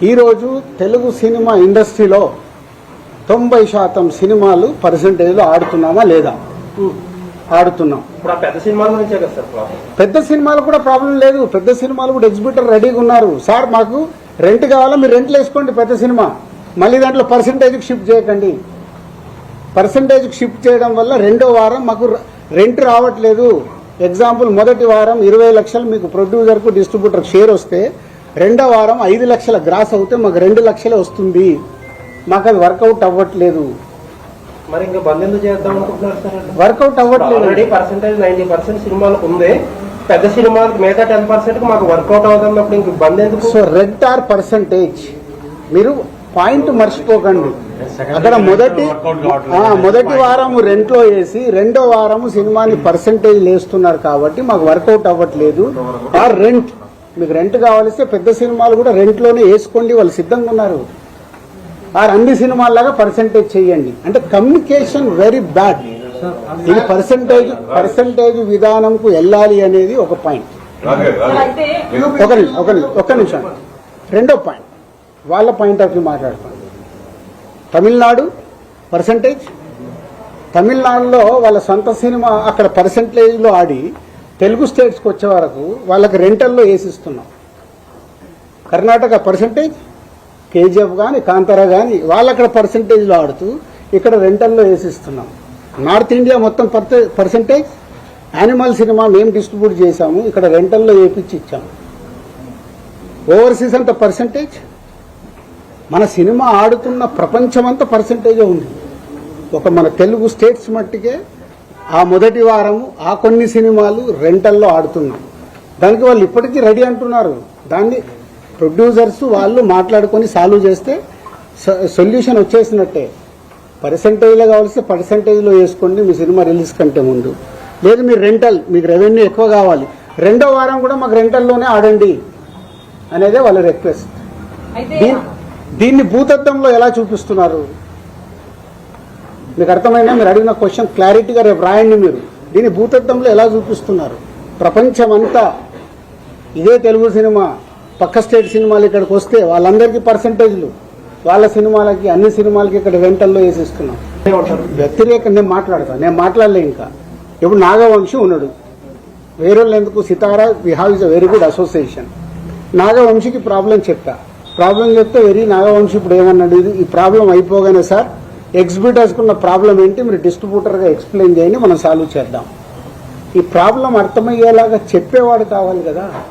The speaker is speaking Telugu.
ఈరోజు తెలుగు సినిమా ఇండస్ట్రీలో 90% సినిమాలు పర్సెంటేజ్లో ఆడుతున్నామా లేదా? ఆడుతున్నాం. పెద్ద సినిమాల నుంచే కదా సార్ ప్రాబ్లం. పెద్ద సినిమాలు కూడా ప్రాబ్లం లేదు. పెద్ద సినిమాలు కూడా ఎగ్జిబిటర్ రెడీగా ఉన్నారు. సార్ మాకు రెంట్ కావాలా, మీరు రెంట్లు వేసుకోండి పెద్ద సినిమా, మళ్ళీ దాంట్లో పర్సెంటేజ్కి షిఫ్ట్ చేయకండి. పర్సెంటేజ్కి షిఫ్ట్ చేయడం వల్ల రెండో వారం మాకు రెంట్ రావట్లేదు. ఎగ్జాంపుల్, మొదటి వారం 20 లక్షలు మీకు ప్రొడ్యూసర్కు డిస్ట్రిబ్యూటర్కి షేర్ వస్తే రెండో వారం 5 లక్షల గ్రాస్ అవుతే మాకు 2 లక్షలే వస్తుంది. మాకు అది వర్కౌట్ అవ్వట్లేదు. మరి ఇంకా బంద్ ఎందుకు చేద్దాం అనుకుంటున్నారు సార్? వర్కౌట్ అవ్వట్లేదు. ఆల్రెడీ పర్సెంటేజ్ 90% సినిమాలకు ఉంది. పెద్ద సినిమాలకు మిగతా 10% మాకు వర్కౌట్ అవుతున్నప్పుడు ఇంక బంద్ ఎందుకు? సో రెంట్ ఆర్ పర్సెంటేజ్, మీరు పాయింట్ మర్చిపోకండి. అక్కడ మొదటి వారం రెంట్లో వేసి రెండో వారం సినిమాని పర్సెంటేజ్ వేస్తున్నారు కాబట్టి మాకు వర్కౌట్ అవ్వట్లేదు. ఆర్ రెంట్, మీకు రెంట్ కావాలిస్తే పెద్ద సినిమాలు కూడా రెంట్లోనే వేసుకోండి, వాళ్ళు సిద్ధంగా ఉన్నారు. ఆర్ అన్ని సినిమాల్లాగా పర్సెంటేజ్ చేయండి. అంటే కమ్యూనికేషన్ వెరీ బ్యాడ్. ఇది పర్సెంటేజ్ విధానంకు వెళ్ళాలి అనేది ఒక పాయింట్. ఒక్క నిమిషం. రెండో పాయింట్, వాళ్ళ పాయింట్ ఆఫ్ వ్యూ మాట్లాడతాం. తమిళనాడు పర్సెంటేజ్, తమిళనాడులో వాళ్ళ సొంత సినిమా అక్కడ పర్సెంటేజ్లో ఆడి తెలుగు స్టేట్స్కి వచ్చే వరకు వాళ్ళకి రెంటల్లో వేసిస్తున్నాం. కర్ణాటక పర్సెంటేజ్, కేజీఎఫ్ కానీ కాంతారా కానీ వాళ్ళు అక్కడ పర్సెంటేజ్లో ఆడుతూ ఇక్కడ రెంటల్లో వేసిస్తున్నాం. నార్త్ ఇండియా మొత్తం పర్సెంటేజ్, యానిమల్ సినిమా మేము డిస్ట్రిబ్యూట్ చేశాము, ఇక్కడ రెంటల్లో వేపించి ఇచ్చాము. ఓవర్సీస్ అంతా పర్సెంటేజ్. మన సినిమా ఆడుతున్న ప్రపంచమంతా పర్సెంటేజే ఉంది. ఒక మన తెలుగు స్టేట్స్ మట్టికే ఆ మొదటి వారము ఆ కొన్ని సినిమాలు రెంటల్లో ఆడుతున్నాం. దానికి వాళ్ళు ఇప్పటికీ రెడీ అంటున్నారు. దాన్ని ప్రొడ్యూసర్స్ వాళ్ళు మాట్లాడుకొని సాల్వ్ చేస్తే సొల్యూషన్ వచ్చేసినట్టే. పర్సెంటేజ్లో కావాల్సి పర్సెంటేజ్లో వేసుకోండి మీ సినిమా రిలీజ్ కంటే ముందు. లేదు మీరు రెంటల్, మీకు రెవెన్యూ ఎక్కువ కావాలి, రెండో వారం కూడా మాకు రెంటల్లోనే ఆడండి అనేదే వాళ్ళ రిక్వెస్ట్. దీన్ని భూతత్వంలో ఎలా చూపిస్తున్నారు మీకు అర్థమైనా? మీరు అడిగిన క్వశ్చన్ క్లారిటీగా రేపు రాయండి. మీరు దీన్ని భూతత్వంలో ఎలా చూపిస్తున్నారు? ప్రపంచమంతా ఇదే తెలుగు సినిమా, పక్క స్టేట్ సినిమాలు ఇక్కడికి వస్తే వాళ్ళందరికీ పర్సెంటేజ్లు, వాళ్ళ సినిమాలకి అన్ని సినిమాలకి ఇక్కడ రెంటల్లో వేసిస్తున్నాం. వ్యతిరేక నేను మాట్లాడలే. ఇంకా ఇప్పుడు నాగవంశీ ఉన్నాడు, వేరే ఎందుకు Sithara we have is a very good association. నాగవంశీకి ప్రాబ్లం చెప్తే నాగవంశీ ఇప్పుడు ఏమన్నాడు, ఈ ప్రాబ్లం అయిపోగానే సార్ ఎగ్జిబిటర్స్కున్న ప్రాబ్లం ఏంటి మీరు డిస్ట్రిబ్యూటర్గా ఎక్స్ప్లెయిన్ చేయండి, మనం సాల్వ్ చేద్దాం. ఈ ప్రాబ్లం అర్థమయ్యేలాగా చెప్పేవాడు కావాలి కదా.